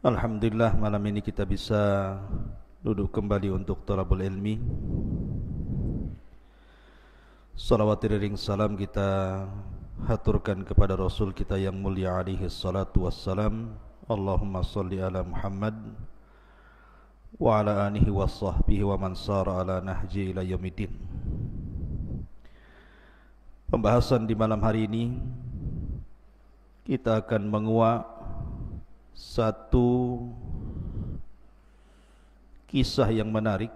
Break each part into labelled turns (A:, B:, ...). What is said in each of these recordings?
A: Alhamdulillah malam ini kita bisa duduk kembali untuk talabul ilmi. Salawat iring salam kita haturkan kepada Rasul kita yang mulia alaihi salatu wassalam. Allahumma salli ala Muhammad wa ala alihi wa sahbihi wa man sara ala nahji ila yaumiddin. Pembahasan di malam hari ini kita akan menguak satu kisah yang menarik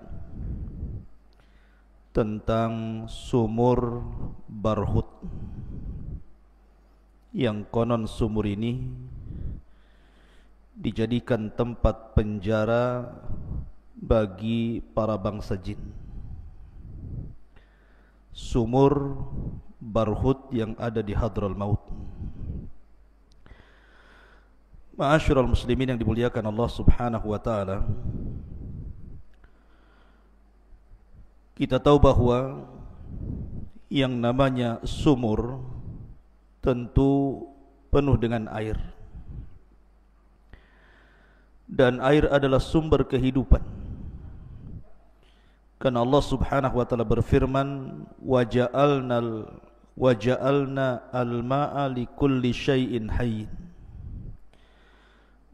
A: tentang sumur Barhut, yang konon sumur ini dijadikan tempat penjara bagi para bangsa jin. Sumur Barhut yang ada di Hadral Maut. Ma'asyiral muslimin yang dimuliakan Allah Subhanahu wa taala. Kita tahu bahwa yang namanya sumur tentu penuh dengan air. Dan air adalah sumber kehidupan. Karena Allah Subhanahu wa taala berfirman, "Waja'alna al-ma'a likulli syai'in hayyin."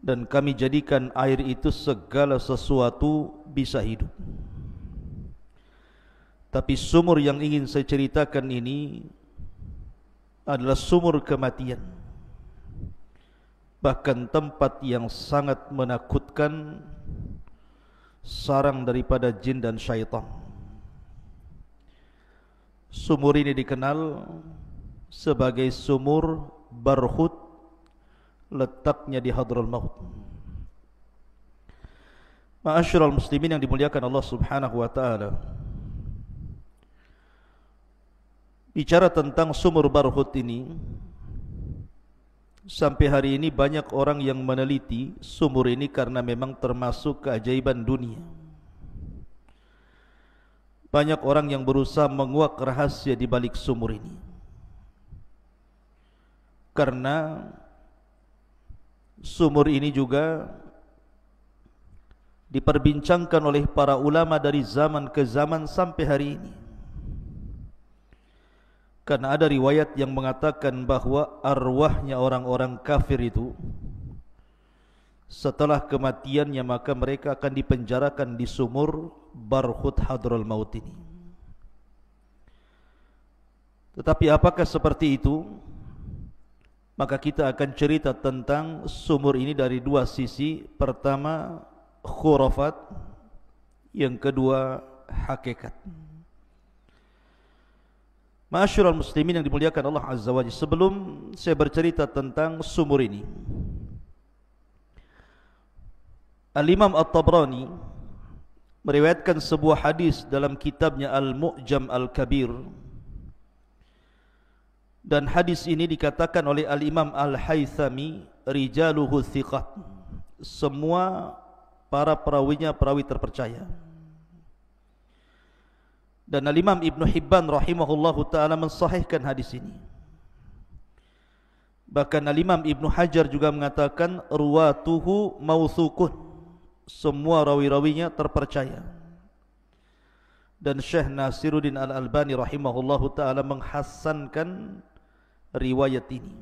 A: Dan kami jadikan air itu segala sesuatu bisa hidup. Tapi sumur yang ingin saya ceritakan ini adalah sumur kematian. Bahkan tempat yang sangat menakutkan, sarang daripada jin dan syaitan. Sumur ini dikenal sebagai sumur Barhut, letaknya di Hadral Maut. Ma'asyiral muslimin yang dimuliakan Allah Subhanahu wa taala. Bicara tentang sumur Barhut ini, sampai hari ini banyak orang yang meneliti sumur ini karena memang termasuk keajaiban dunia. Banyak orang yang berusaha menguak rahasia di balik sumur ini. Karena sumur ini juga diperbincangkan oleh para ulama dari zaman ke zaman sampai hari ini. Karena ada riwayat yang mengatakan bahwa arwahnya orang-orang kafir itu setelah kematiannya maka mereka akan dipenjarakan di sumur Barhut Hadral Maut ini. Tetapi apakah seperti itu? Maka kita akan cerita tentang sumur ini dari dua sisi. Pertama, khurafat. Yang kedua, hakikat. Ma'asyiral muslimin yang dimuliakan Allah Azza wa Jalla, sebelum saya bercerita tentang sumur ini, Al-Imam At-Tabrani meriwayatkan sebuah hadis dalam kitabnya Al-Mu'jam Al-Kabir. Dan hadis ini dikatakan oleh Al-Imam Al-Haythami, rijaluhu thiqat. Semua para perawinya perawi terpercaya. Dan Al-Imam Ibn Hibban rahimahullahu ta'ala mensahihkan hadis ini. Bahkan Al-Imam Ibn Hajar juga mengatakan ruwatuhu mauthukun. Semua rawi-rawinya terpercaya. Dan Syekh Nasiruddin Al-Albani rahimahullahu ta'ala menghasankan riwayat ini.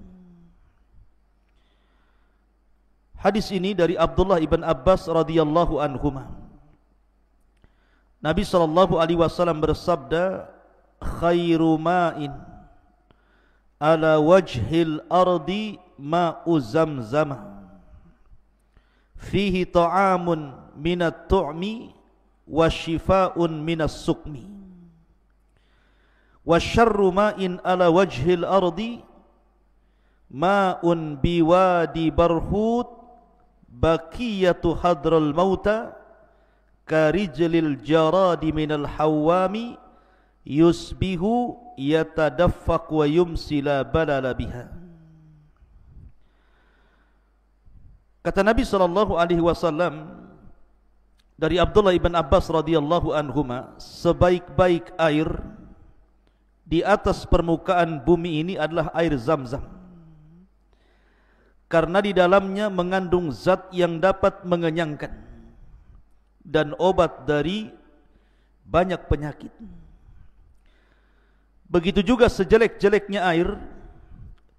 A: Hadis ini dari Abdullah ibn Abbas radhiyallahu anhuma. Nabi sallallahu alaihi wasallam bersabda, "Khairu ma'in ala wajhil ardi ma'u Zamzam. Fihi ta'amun minat tu'mi wa shifaa'un minas suqmi. Wa syarru ma'in ala wajhil ardi ma'un biwadi Barhut baqiyatu hadral mauta karijlil jaradi minal hawami yusbihu yatadaffaq wa yumsi la balala biha." Kata Nabi sallallahu alaihi wasallam dari Abdullah ibn Abbas radhiyallahu anhuma, sebaik-baik air di atas permukaan bumi ini adalah air Zamzam. karena di dalamnya mengandung zat yang dapat mengenyangkan dan obat dari banyak penyakit. Begitu juga sejelek-jeleknya air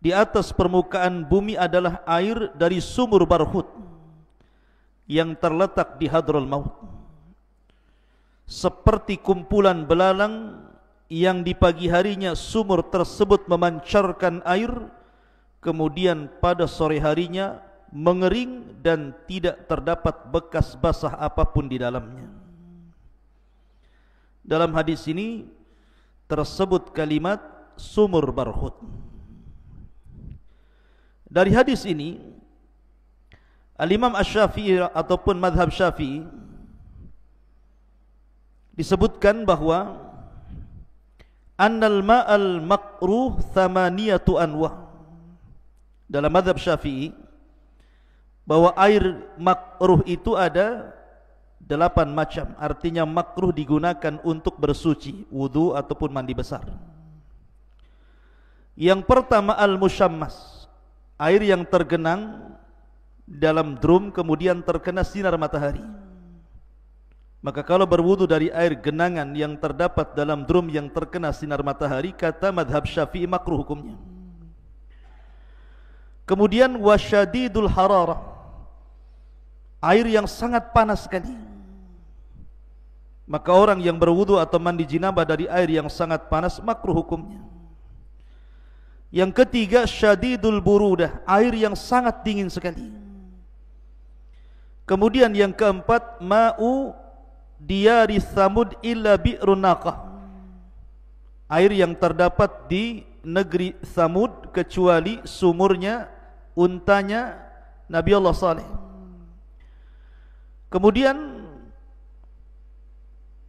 A: di atas permukaan bumi adalah air dari sumur Barhut yang terletak di Hadrul Maut, seperti kumpulan belalang yang di pagi harinya sumur tersebut memancarkan air, kemudian pada sore harinya mengering dan tidak terdapat bekas basah apapun di dalamnya. Dalam hadis ini tersebut kalimat sumur Barhut. Dari hadis ini Al-Imam Asy-Syafi'i ataupun madhab Syafi'i disebutkan bahwa annal ma'al makruh thamaniyatu anwa. Dalam madhab Syafi'i bahwa air makruh itu ada 8 macam. Artinya makruh digunakan untuk bersuci, wudu ataupun mandi besar. Yang pertama al-musyammas, air yang tergenang dalam drum kemudian terkena sinar matahari. Maka kalau berwudu dari air genangan yang terdapat dalam drum yang terkena sinar matahari, kata madhab Syafi'i makruh hukumnya. Kemudian wasyadidul hararah, air yang sangat panas sekali. Maka orang yang berwudu atau mandi jinabah dari air yang sangat panas makruh hukumnya. Yang ketiga syadidul burudah, air yang sangat dingin sekali. Kemudian yang keempat ma'u diyari Tsamud illa bi'run naqah, air yang terdapat di negeri Tsamud kecuali sumurnya untanya Nabi Allah Saleh. Kemudian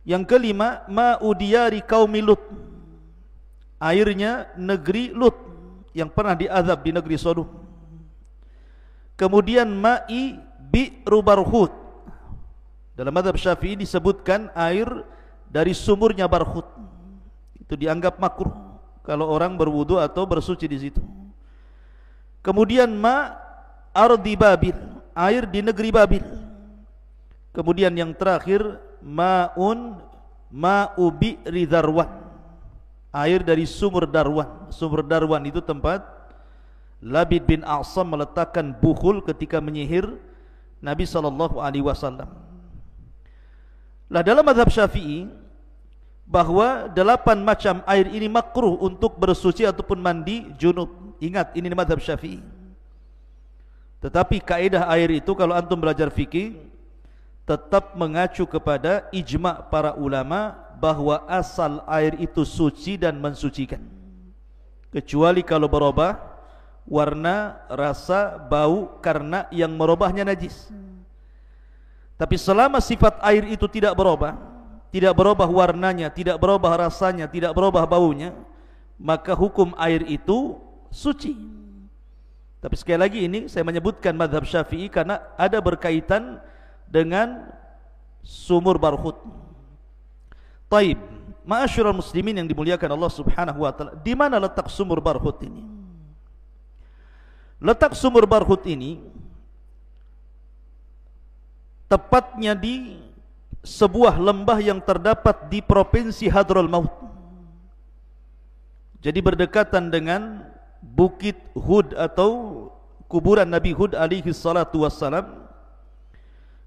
A: yang kelima ma'u diyari qaumi Lut, airnya negeri Lut yang pernah diazab di negeri Sodom. Kemudian ma'i bi'ru Barhut, dalam mazhab Syafi'i disebutkan air dari sumurnya Barhut, itu dianggap makruh kalau orang berwudu atau bersuci di situ. Kemudian ma ardi Babil, air di negeri Babil. Kemudian yang terakhir ma'u bi'ri Darwan, air dari sumur Darwan. Sumur Darwan itu tempat Labid bin A'sam meletakkan bukhul ketika menyihir Nabi SAW. Lah dalam mazhab Syafi'i bahwa 8 macam air ini makruh untuk bersuci ataupun mandi junub. Ingat, ini mazhab Syafi'i. Tetapi kaidah air itu kalau antum belajar fikih tetap mengacu kepada ijma' para ulama bahwa asal air itu suci dan mensucikan, kecuali kalau berubah warna, rasa, bau karena yang merubahnya najis. Tapi selama sifat air itu tidak berubah warnanya, tidak berubah rasanya, tidak berubah baunya, maka hukum air itu suci. Tapi sekali lagi ini saya menyebutkan mazhab Syafi'i karena ada berkaitan dengan sumur Barhut. Taib, ma'asyiral muslimin yang dimuliakan Allah Subhanahu wa taala, di mana letak sumur Barhut ini? Letak sumur Barhut ini tepatnya di sebuah lembah yang terdapat di provinsi Hadrul Maut. Jadi berdekatan dengan Bukit Hud atau kuburan Nabi Hud alaihi salatu wassalam.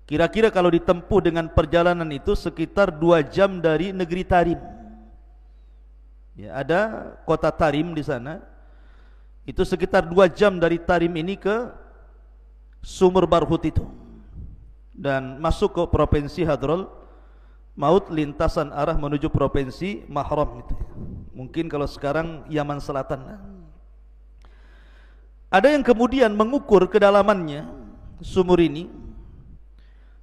A: Kira-kira kalau ditempuh dengan perjalanan itu sekitar 2 jam dari negeri Tarim. Ya, ada kota Tarim di sana. Itu sekitar 2 jam dari Tarim ini ke sumur Barhut itu. Dan masuk ke provinsi Hadrul Maut, lintasan arah menuju provinsi Mahram itu. Mungkin kalau sekarang Yaman Selatan. Ada yang kemudian mengukur kedalamannya sumur ini.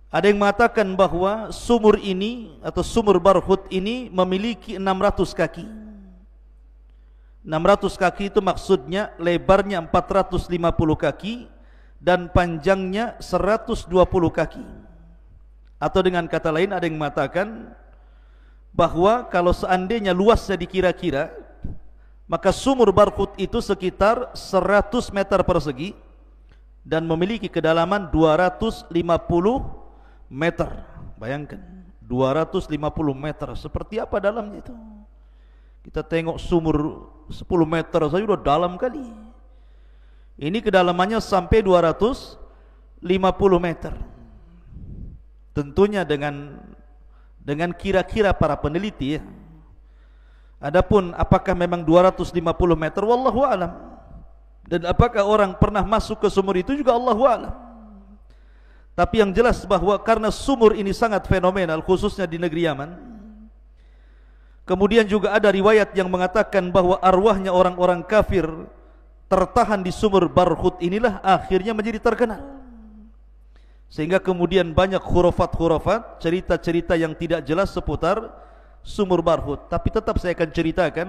A: Ada yang mengatakan bahwa sumur ini atau sumur Barhut ini memiliki 600 kaki. 600 kaki itu maksudnya lebarnya 450 kaki dan panjangnya 120 kaki. Atau dengan kata lain ada yang mengatakan bahwa kalau seandainya luasnya dikira-kira, maka sumur Barhut itu sekitar 100 meter persegi dan memiliki kedalaman 250 meter. Bayangkan 250 meter, seperti apa dalamnya itu. Kita tengok sumur 10 meter saja sudah dalam kali. Ini kedalamannya sampai 250 meter. Tentunya dengan kira-kira para peneliti ya. Adapun apakah memang 250 meter, wallahu alam. Dan apakah orang pernah masuk ke sumur itu juga Allahu a'lam. Tapi yang jelas bahwa karena sumur ini sangat fenomenal, khususnya di negeri Yaman. Kemudian juga ada riwayat yang mengatakan bahwa arwahnya orang-orang kafir tertahan di sumur Barhut inilah akhirnya menjadi terkenal. Sehingga kemudian banyak khurafat-khurafat, cerita-cerita yang tidak jelas seputar sumur Barhut. Tapi tetap saya akan ceritakan,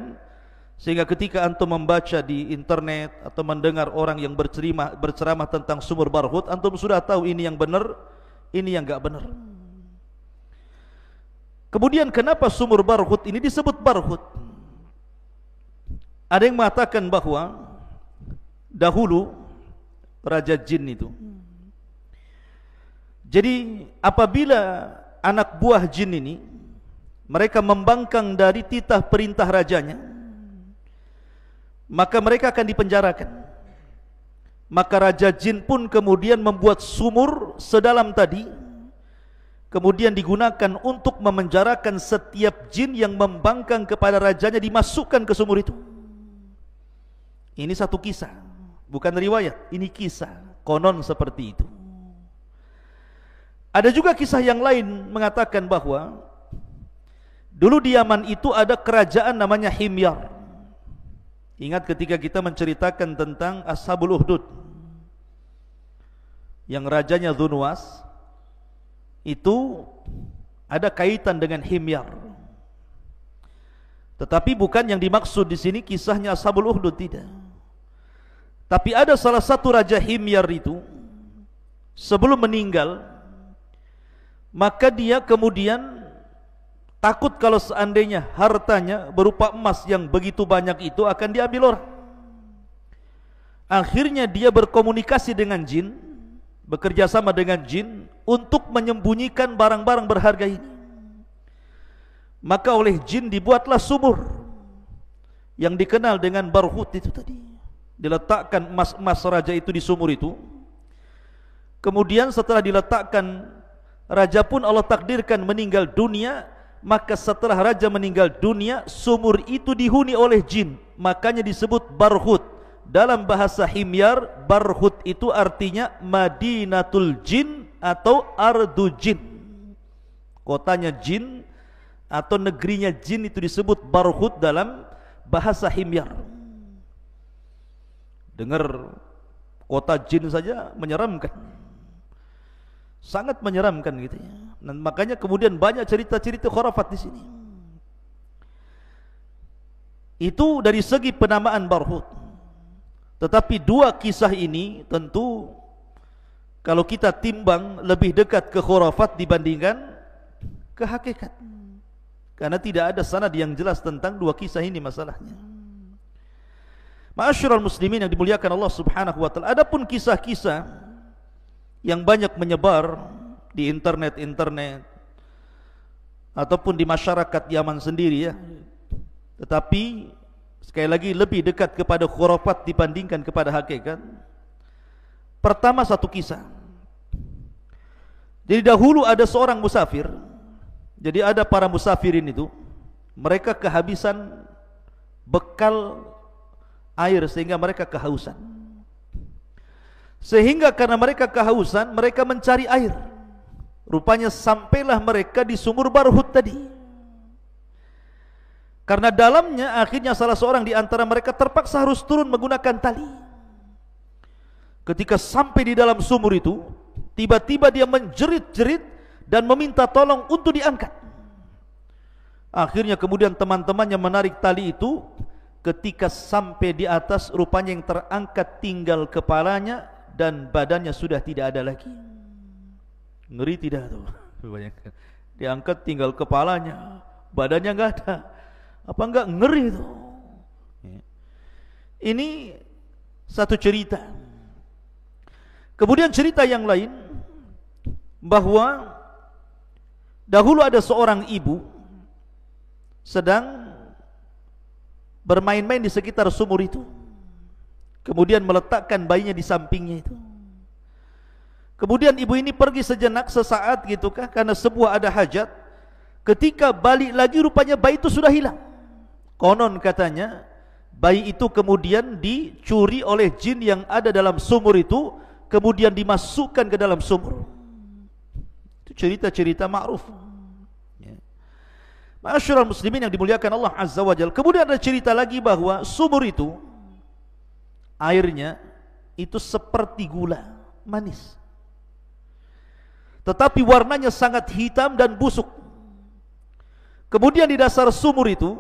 A: sehingga ketika antum membaca di internet atau mendengar orang yang berceramah tentang sumur Barhut, antum sudah tahu ini yang benar, ini yang enggak benar. Kemudian kenapa sumur Barhut ini disebut Barhut? Ada yang mengatakan bahwa dahulu Raja Jin itu, jadi apabila anak buah jin ini mereka membangkang dari titah perintah rajanya, maka mereka akan dipenjarakan. Maka Raja Jin pun kemudian membuat sumur sedalam tadi, kemudian digunakan untuk memenjarakan setiap jin yang membangkang kepada rajanya, dimasukkan ke sumur itu. Ini satu kisah, bukan riwayat, ini kisah, konon seperti itu. Ada juga kisah yang lain mengatakan bahwa dulu di Yaman itu ada kerajaan namanya Himyar. Ingat ketika kita menceritakan tentang Ashabul Ukhdud, yang rajanya Dzunwas, itu ada kaitan dengan Himyar. Tetapi bukan yang dimaksud di sini kisahnya Ashabul Ukhdud, tidak. Tapi ada salah satu raja Himyar itu, sebelum meninggal, maka dia kemudian takut kalau seandainya hartanya berupa emas yang begitu banyak itu akan diambil orang. Akhirnya dia berkomunikasi dengan jin, bekerja sama dengan jin untuk menyembunyikan barang-barang berharga ini. Maka oleh jin dibuatlah sumur yang dikenal dengan Barhut itu tadi. Diletakkan emas-emas raja itu di sumur itu. Kemudian setelah diletakkan, raja pun Allah takdirkan meninggal dunia. Maka setelah raja meninggal dunia, sumur itu dihuni oleh jin, makanya disebut Barhut. Dalam bahasa Himyar, Barhut itu artinya Madinatul Jin atau Ardu Jin, kotanya jin atau negerinya jin, itu disebut Barhut dalam bahasa Himyar. Dengar kota jin saja menyeramkan, sangat menyeramkan gitu ya. Dan makanya kemudian banyak cerita-cerita khurafat di sini. Itu dari segi penamaan Barhut. Tetapi dua kisah ini tentu kalau kita timbang lebih dekat ke khurafat dibandingkan ke hakikat. Karena tidak ada sanad yang jelas tentang dua kisah ini masalahnya. Ma'asyiral muslimin yang dimuliakan Allah Subhanahu wa taala, adapun kisah-kisah yang banyak menyebar di internet ataupun di masyarakat Yaman sendiri ya, tetapi sekali lagi lebih dekat kepada khurafat dibandingkan kepada hakikat. Pertama, satu kisah. Jadi dahulu ada seorang musafir. Jadi ada para musafirin itu, mereka kehabisan bekal air sehingga mereka kehausan. Sehingga karena mereka kehausan, mereka mencari air. Rupanya sampailah mereka di sumur Barhut tadi. Karena dalamnya, akhirnya salah seorang di antara mereka terpaksa harus turun menggunakan tali. Ketika sampai di dalam sumur itu, tiba-tiba dia menjerit-jerit dan meminta tolong untuk diangkat. Akhirnya kemudian teman-temannya menarik tali itu. Ketika sampai di atas, rupanya yang terangkat tinggal kepalanya dan badannya sudah tidak ada lagi. Ngeri tidak tuh? Diangkat tinggal kepalanya, badannya enggak ada. Apa enggak ngeri itu? Ini satu cerita. Kemudian cerita yang lain bahwa dahulu ada seorang ibu sedang bermain-main di sekitar sumur itu. Kemudian meletakkan bayinya di sampingnya itu. Kemudian ibu ini pergi sejenak, sesaat gitukah, karena sebuah ada hajat. Ketika balik lagi rupanya bayi itu sudah hilang. Konon katanya bayi itu kemudian dicuri oleh jin yang ada dalam sumur itu, kemudian dimasukkan ke dalam sumur. Itu cerita-cerita ma'ruf. Ma'asyiral muslimin yang dimuliakan Allah Azza wa Jalla. Kemudian ada cerita lagi bahwa sumur itu airnya itu seperti gula manis, tetapi warnanya sangat hitam dan busuk. Kemudian di dasar sumur itu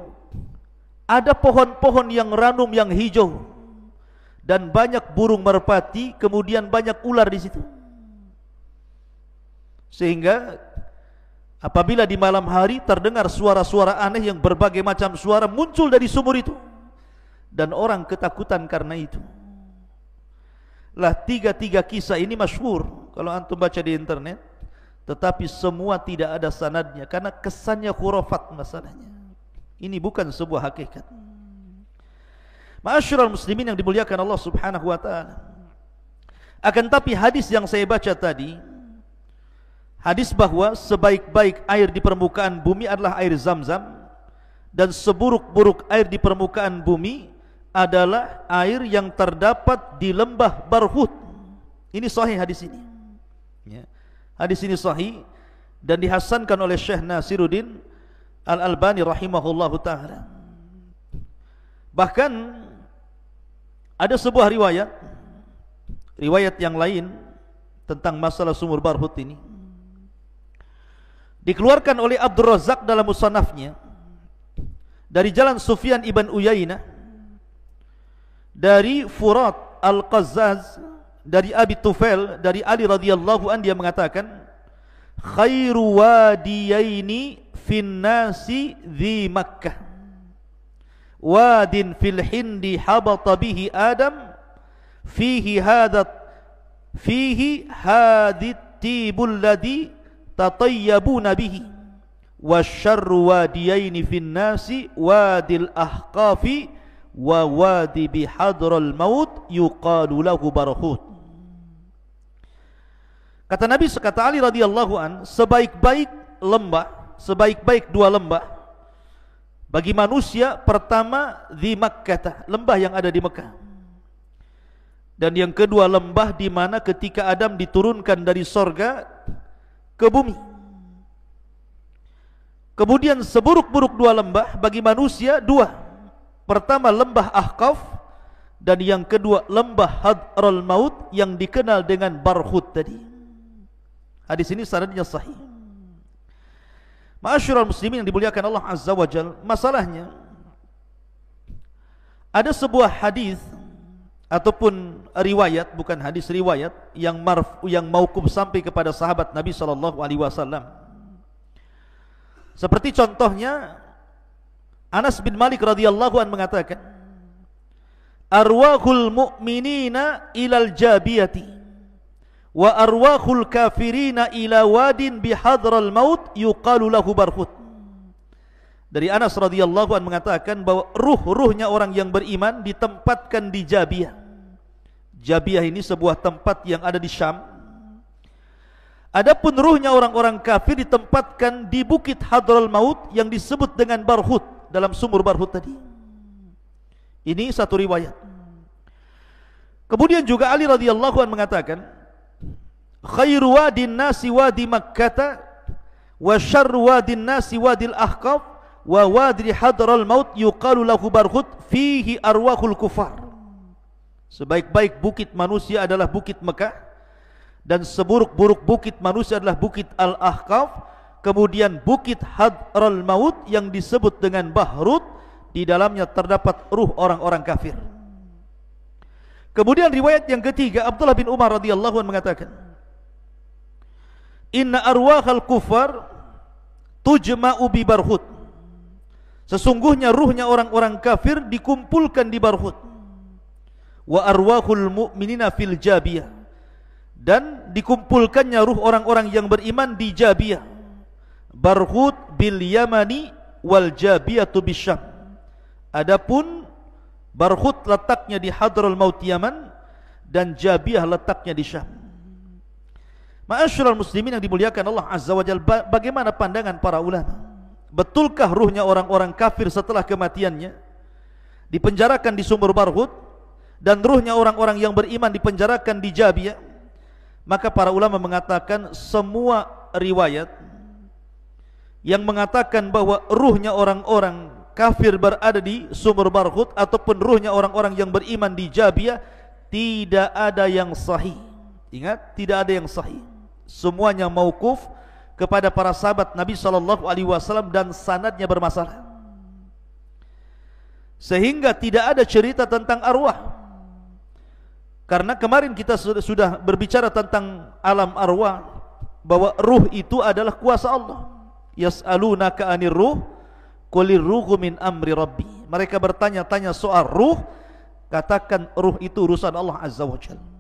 A: ada pohon-pohon yang ranum yang hijau dan banyak burung merpati, kemudian banyak ular di situ. Sehingga apabila di malam hari terdengar suara-suara aneh yang berbagai macam suara muncul dari sumur itu, dan orang ketakutan karena itu. Lah tiga-tiga kisah ini masyhur kalau antum baca di internet, tetapi semua tidak ada sanadnya karena kesannya khurafat masalahnya. Ini bukan sebuah hakikat. Ma'asyiral muslimin yang dimuliakan Allah Subhanahu wa taala. Akan tapi hadis yang saya baca tadi, hadis bahwa sebaik-baik air di permukaan bumi adalah air Zam-Zam, dan seburuk-buruk air di permukaan bumi adalah air yang terdapat di lembah Barhut. Ini sahih hadis ini. Ya. Hadis ini sahih dan dihasankan oleh Syekh Nasiruddin Al-Albani rahimahullahu ta'ala. Bahkan ada sebuah riwayat yang lain tentang masalah sumur Barhut ini, dikeluarkan oleh Abdul Razak dalam musannafnya dari jalan Sufyan ibn Uyainah, dari Furat Al-Qazzaz, dari Abi Tufail, dari Ali radhiyallahu an, dia mengatakan, khairu wadiyaini fin nasi dhi Makkah, wadin fil hindi habata bihi Adam, fihi hadit tibul ladhi tatayyabuna bihi, wasyarru wadiyaini fin nasi wadil ahqafi wa wadi bihadral maut yuqalu lahu Barhut. Kata Nabi, kata Ali radhiyallahu an, sebaik-baik lembah, sebaik-baik dua lembah bagi manusia, pertama di Makkah, lembah yang ada di Mekah, dan yang kedua lembah di mana ketika Adam diturunkan dari sorga ke bumi. Kemudian seburuk-buruk dua lembah bagi manusia, dua. Pertama lembah Ahqaf, dan yang kedua lembah Hadral Maut yang dikenal dengan Barhut tadi. Hadis ini sanadnya sahih. Ma'asyiral muslimin yang dimuliakan Allah Azza wa Jalla, masalahnya ada sebuah hadis ataupun riwayat, bukan hadis, riwayat yang mauquf sampai kepada sahabat Nabi sallallahu alaihi wasallam. Seperti contohnya Anas bin Malik radhiyallahu an mengatakan, arwahul mu'minina ilal jabiyati wa arwahul kafirina ila wadin bihadral maut yuqalu lahu Barhut. Dari Anas radhiyallahu an mengatakan bahwa ruh-ruhnya orang yang beriman ditempatkan di Jabiyah. Jabiyah ini sebuah tempat yang ada di Syam. Adapun ruhnya orang-orang kafir ditempatkan di bukit Hadral Maut yang disebut dengan Barhut, dalam sumur Barhut tadi. Ini satu riwayat. Kemudian juga Ali radhiyallahu an mengatakan, khairu wadin nasi wadi Makkah wa syarru wadin nasi wadil Ahqaf wa wadi Hadral Maut yuqalu lahu Barhut fihi arwahul kufar. Sebaik-baik bukit manusia adalah bukit Mekah, dan seburuk-buruk bukit manusia adalah bukit Al-Ahqaf. Kemudian bukit Hadral Maut yang disebut dengan Barhut, di dalamnya terdapat ruh orang-orang kafir. Kemudian riwayat yang ketiga, Abdullah bin Umar radhiyallahu anhu mengatakan, inna arwahal kufar tujma'u bi Barhut. Sesungguhnya ruhnya orang-orang kafir dikumpulkan di Barhut. Wa arwahul mu'minina fil Jabiyah. dan dikumpulkannya ruh orang-orang yang beriman di Jabiyah. Barhut bil Yamani wal Jabiyatu bisyam. Adapun Barhut letaknya di Hadraul Maut Yaman dan Jabiyah letaknya di Syam. Ma'asyiral muslimin yang dimuliakan Allah Azza wa Jalla, bagaimana pandangan para ulama? Betulkah ruhnya orang-orang kafir setelah kematiannya dipenjarakan di sumur Barhut, dan ruhnya orang-orang yang beriman dipenjarakan di Jabiyah? Maka para ulama mengatakan semua riwayat yang mengatakan bahwa ruhnya orang-orang kafir berada di sumur Barhut ataupun ruhnya orang-orang yang beriman di Jabiyah, tidak ada yang sahih. Ingat, tidak ada yang sahih. Semuanya mauquf kepada para sahabat Nabi SAW dan sanadnya bermasalah, sehingga tidak ada cerita tentang arwah. Karena kemarin kita sudah berbicara tentang alam arwah, bahwa ruh itu adalah kuasa Allah. Yas'alunaka 'anir ruh qulir ruhu min amri rabbi. Mereka bertanya-tanya soal ruh, katakan ruh itu urusan Allah Azza wa Jalla.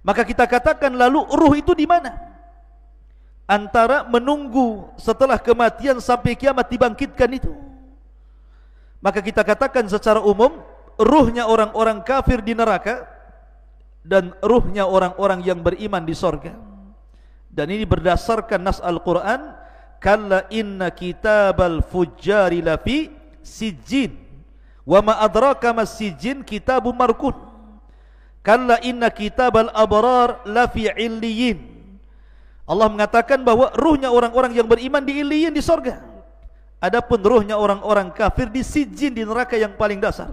A: Maka kita katakan, lalu ruh itu di mana? Antara menunggu setelah kematian sampai kiamat dibangkitkan itu. Maka kita katakan secara umum, ruhnya orang-orang kafir di neraka dan ruhnya orang-orang yang beriman di sorga. Dan ini berdasarkan nas Al-Quran, kalla inna kitabal fujjari lafi sijjin wa ma adraka mas sijjin kitabun markun. Kalla inna kitabal abrar lafi illiyin. Allah mengatakan bahwa ruhnya orang-orang yang beriman di illiyin, di sorga. Adapun ruhnya orang-orang kafir di sijjin, di neraka yang paling dasar.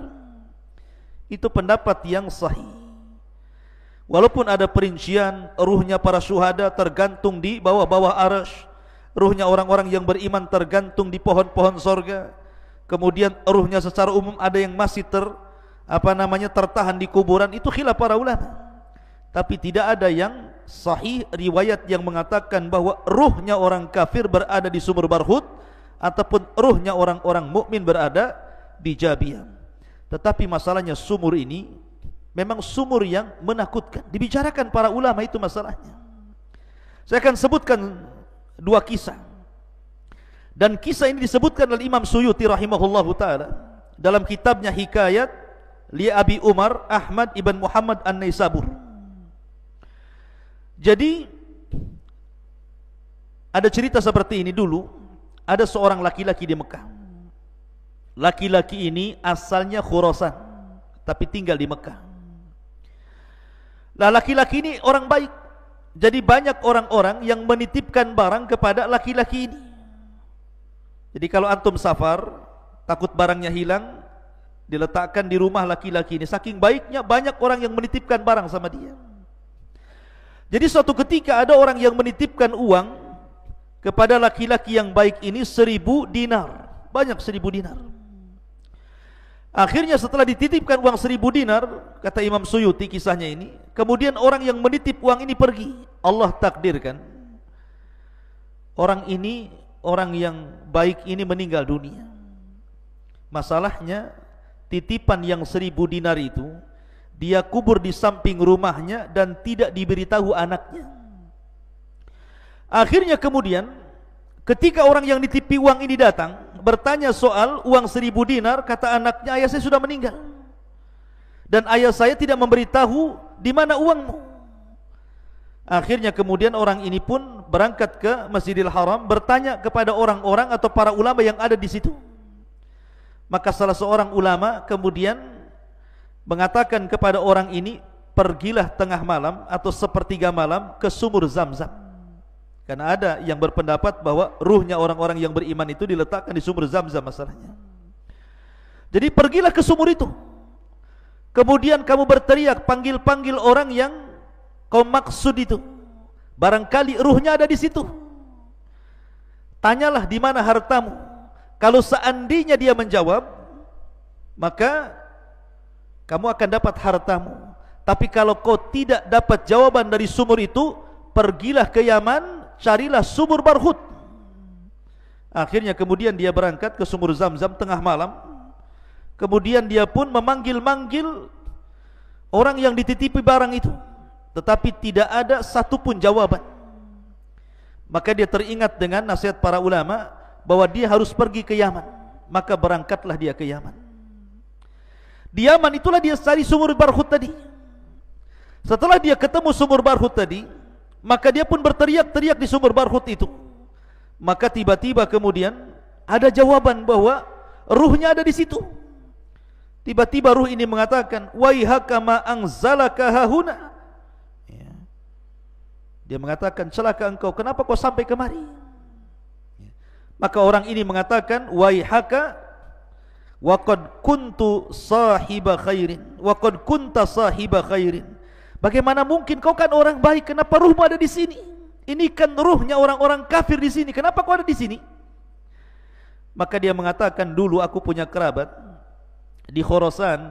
A: Itu pendapat yang sahih. Walaupun ada perincian, ruhnya para syuhada tergantung di bawah-bawah arasy, ruhnya orang-orang yang beriman tergantung di pohon-pohon sorga. Kemudian ruhnya secara umum ada yang masih tertahan di kuburan. Itu khilaf para ulama. Tapi tidak ada yang sahih riwayat yang mengatakan bahwa ruhnya orang kafir berada di sumur Barhut ataupun ruhnya orang-orang mukmin berada di Jabiyah. Tetapi masalahnya sumur ini memang sumur yang menakutkan. Dibicarakan para ulama itu masalahnya. Saya akan sebutkan dua kisah. Dan kisah ini disebutkan oleh Imam Suyuti rahimahullahu ta'ala dalam kitabnya Hikayat li Abi Umar Ahmad ibn Muhammad An-Naisabur. Jadi ada cerita seperti ini dulu. Ada seorang laki-laki di Mekah. Laki-laki ini asalnya Khurasan, tapi tinggal di Mekah. Nah, laki-laki ini orang baik. Jadi banyak orang-orang yang menitipkan barang kepada laki-laki ini. Jadi kalau antum safar, takut barangnya hilang, diletakkan di rumah laki-laki ini. Saking baiknya, banyak orang yang menitipkan barang sama dia. Jadi suatu ketika ada orang yang menitipkan uang kepada laki-laki yang baik ini 1000 dinar. Banyak 1000 dinar. Akhirnya setelah dititipkan uang 1000 dinar, kata Imam Suyuti kisahnya ini, kemudian orang yang menitip uang ini pergi. Allah takdirkan orang ini, orang yang baik ini meninggal dunia. Masalahnya titipan yang 1000 dinar itu dia kubur di samping rumahnya dan tidak diberitahu anaknya. Akhirnya kemudian ketika orang yang ditipi uang ini datang bertanya soal uang 1000 dinar, kata anaknya, ayah saya sudah meninggal dan ayah saya tidak memberitahu di mana uangmu. Akhirnya kemudian orang ini pun berangkat ke Masjidil Haram, bertanya kepada orang-orang atau para ulama yang ada di situ. Maka salah seorang ulama kemudian mengatakan kepada orang ini, pergilah tengah malam atau sepertiga malam ke sumur Zam-Zam. Karena ada yang berpendapat bahwa ruhnya orang-orang yang beriman itu diletakkan di sumur Zam-Zam masalahnya. Jadi pergilah ke sumur itu. Kemudian kamu berteriak, panggil-panggil orang yang kau maksud itu. Barangkali ruhnya ada di situ. Tanyalah di mana hartamu. Kalau seandainya dia menjawab, maka kamu akan dapat hartamu. Tapi kalau kau tidak dapat jawaban dari sumur itu, pergilah ke Yaman, carilah sumur Barhut. Akhirnya kemudian dia berangkat ke sumur Zam-Zam tengah malam. Kemudian dia pun memanggil-manggil orang yang dititipi barang itu. tetapi tidak ada satupun jawaban. Maka dia teringat dengan nasihat para ulama bahwa dia harus pergi ke Yaman. Maka berangkatlah dia ke Yaman. Di Yaman itulah dia cari sumur Barhut tadi. Setelah dia ketemu sumur Barhut tadi, maka dia pun berteriak-teriak di sumur Barhut itu. Maka tiba-tiba kemudian ada jawaban bahwa ruhnya ada di situ. Tiba-tiba ruh ini mengatakan, "Waihaka ma anzalaka hahuna." Dia mengatakan, celaka engkau, kenapa kau sampai kemari? Maka orang ini mengatakan, waihaka wa qad kuntu sahiba khairin wa qad kunta sahiba khairin. Bagaimana mungkin, kau kan orang baik, kenapa ruhmu ada di sini? Ini kan ruhnya orang-orang kafir di sini, kenapa kau ada di sini? Maka dia mengatakan, dulu aku punya kerabat di Khurasan,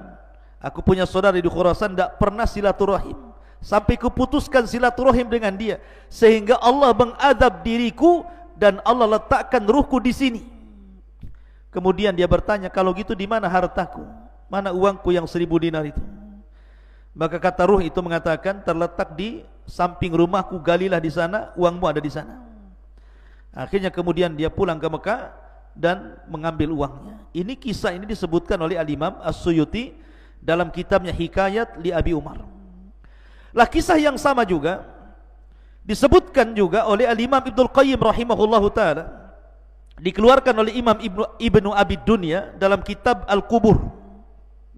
A: aku punya saudara di Khurasan, tidak pernah silaturahim. Sampai kuputuskan silaturahim dengan dia, sehingga Allah mengadab diriku dan Allah letakkan ruhku di sini. Kemudian dia bertanya, kalau gitu di mana hartaku? Mana uangku yang 1000 dinar itu? Maka kata ruh itu mengatakan, terletak di samping rumahku, galilah di sana, uangmu ada di sana. Akhirnya kemudian dia pulang ke Mekah dan mengambil uangnya. Ini kisah ini disebutkan oleh Al-Imam As-Suyuti dalam kitabnya Hikayat li Abi Umar. Lah kisah yang sama juga disebutkan juga oleh Al-Imam Ibnul Qayyim rahimahullahu ta'ala, dikeluarkan oleh Imam Ibnu Abi Dunya dalam kitab Al-Qubur.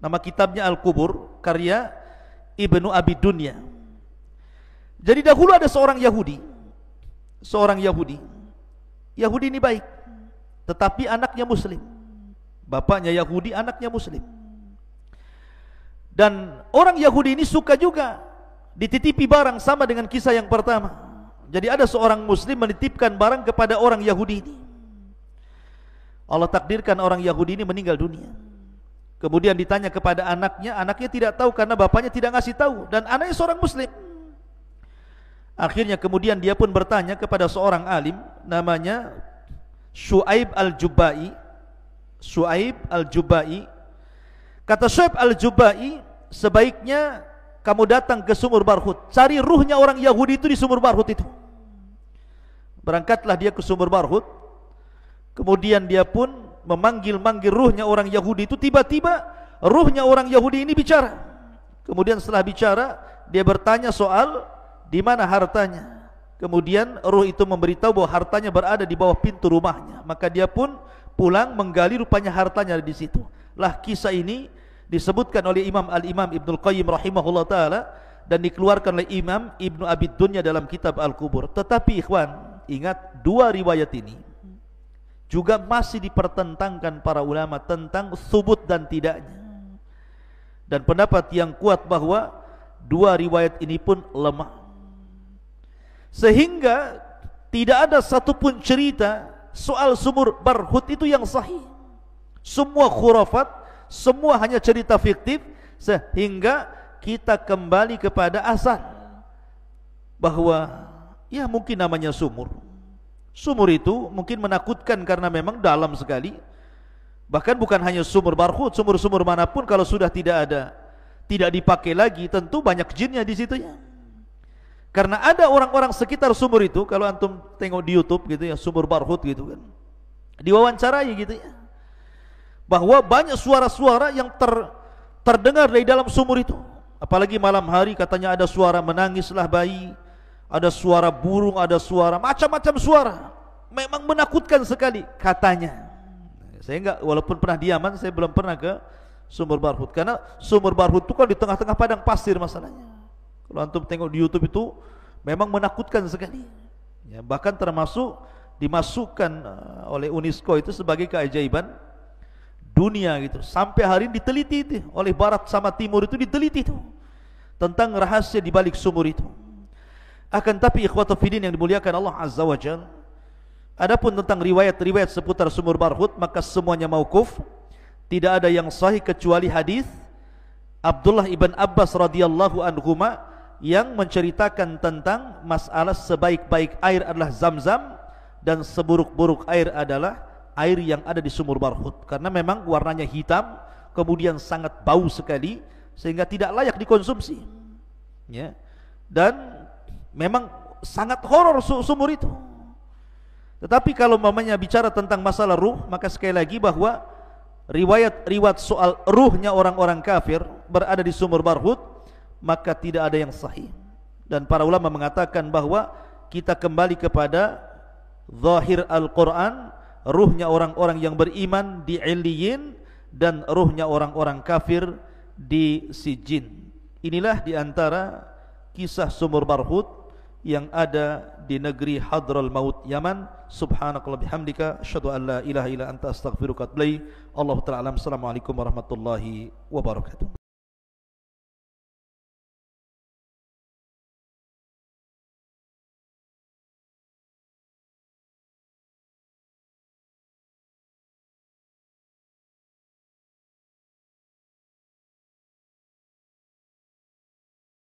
A: Nama kitabnya Al-Qubur, karya Ibnu Abi Dunya. Jadi dahulu ada seorang Yahudi. Yahudi ini baik, tetapi anaknya Muslim. Bapaknya Yahudi, anaknya Muslim. Dan orang Yahudi ini suka juga dititipi barang, sama dengan kisah yang pertama. Jadi ada seorang Muslim menitipkan barang kepada orang Yahudi ini. Allah takdirkan orang Yahudi ini meninggal dunia. Kemudian ditanya kepada anaknya, anaknya tidak tahu karena bapaknya tidak ngasih tahu, dan anaknya seorang Muslim. Akhirnya kemudian dia pun bertanya kepada seorang alim namanya Syuaib Al-Jubai. Syuaib Al-Jubai. Kata Syuaib Al-Jubai, sebaiknya kamu datang ke sumur Barhut, cari ruhnya orang Yahudi itu di sumur Barhut itu. Berangkatlah dia ke sumur Barhut. Kemudian dia pun memanggil-manggil ruhnya orang Yahudi itu. Tiba-tiba ruhnya orang Yahudi ini bicara. Kemudian setelah bicara, dia bertanya soal di mana hartanya. Kemudian ruh itu memberitahu bahwa hartanya berada di bawah pintu rumahnya. Maka dia pun pulang menggali, rupanya hartanya ada di situ. Lah kisah ini disebutkan oleh Al-Imam Ibnul Qayyim rahimahullah ta'ala, dan dikeluarkan oleh Imam Ibnu Abi Dunya dalam kitab Al-Qubur. Tetapi ikhwan, ingat, dua riwayat ini juga masih dipertentangkan para ulama tentang subut dan tidaknya. Dan pendapat yang kuat bahwa dua riwayat ini pun lemah, sehingga tidak ada satupun cerita soal sumur Barhut itu yang sahih. Semua khurafat, semua hanya cerita fiktif, sehingga kita kembali kepada asal bahwa ya mungkin namanya sumur. Sumur itu mungkin menakutkan karena memang dalam sekali. Bahkan bukan hanya sumur Barhut, sumur-sumur manapun kalau sudah tidak dipakai lagi, tentu banyak jinnya di situ ya. Karena ada orang-orang sekitar sumur itu, kalau antum tengok di YouTube gitu ya, sumur Barhut gitu kan, diwawancarai gitu ya, bahwa banyak suara-suara yang terdengar dari dalam sumur itu. Apalagi malam hari, katanya ada suara menangislah bayi, ada suara burung, ada suara macam-macam suara. Memang menakutkan sekali katanya. Saya enggak, walaupun pernah di Yaman, saya belum pernah ke sumur Barhut, karena sumur Barhut itu kan di tengah-tengah padang pasir masalahnya. Kalau antum tengok di YouTube itu memang menakutkan sekali ya, bahkan termasuk dimasukkan oleh UNESCO itu sebagai keajaiban dunia gitu. Sampai hari ini diteliti itu oleh barat sama timur, itu diteliti itu tentang rahasia di balik sumur itu. Akan tapi ikhwatu fillah yang dimuliakan Allah Azza wa Jalla, adapun tentang riwayat-riwayat seputar sumur Barhut, maka semuanya mauquf. Tidak ada yang sahih kecuali hadis Abdullah ibn Abbas radhiyallahu anhuma yang menceritakan tentang masalah sebaik-baik air adalah Zam-Zam dan seburuk-buruk air adalah air yang ada di sumur Barhut, karena memang warnanya hitam, kemudian sangat bau sekali sehingga tidak layak dikonsumsi ya. dan memang sangat horor sumur itu. Tetapi kalau mamanya bicara tentang masalah ruh, maka sekali lagi bahwa riwayat soal ruhnya orang-orang kafir berada di sumur Barhut, maka tidak ada yang sahih. Dan para ulama mengatakan bahwa kita kembali kepada zahir Al-Quran, ruhnya orang-orang yang beriman di Illiyin dan ruhnya orang-orang kafir di Sijin. Inilah diantara kisah sumur Barhut yang ada di negeri Hadral Maut Yaman. Subhanakallah bihamdika asyhadu an la ilaha illa anta astaghfiruka wa atubu ilaik. Allahu ta'ala alam. Assalamualaikum warahmatullahi wabarakatuh.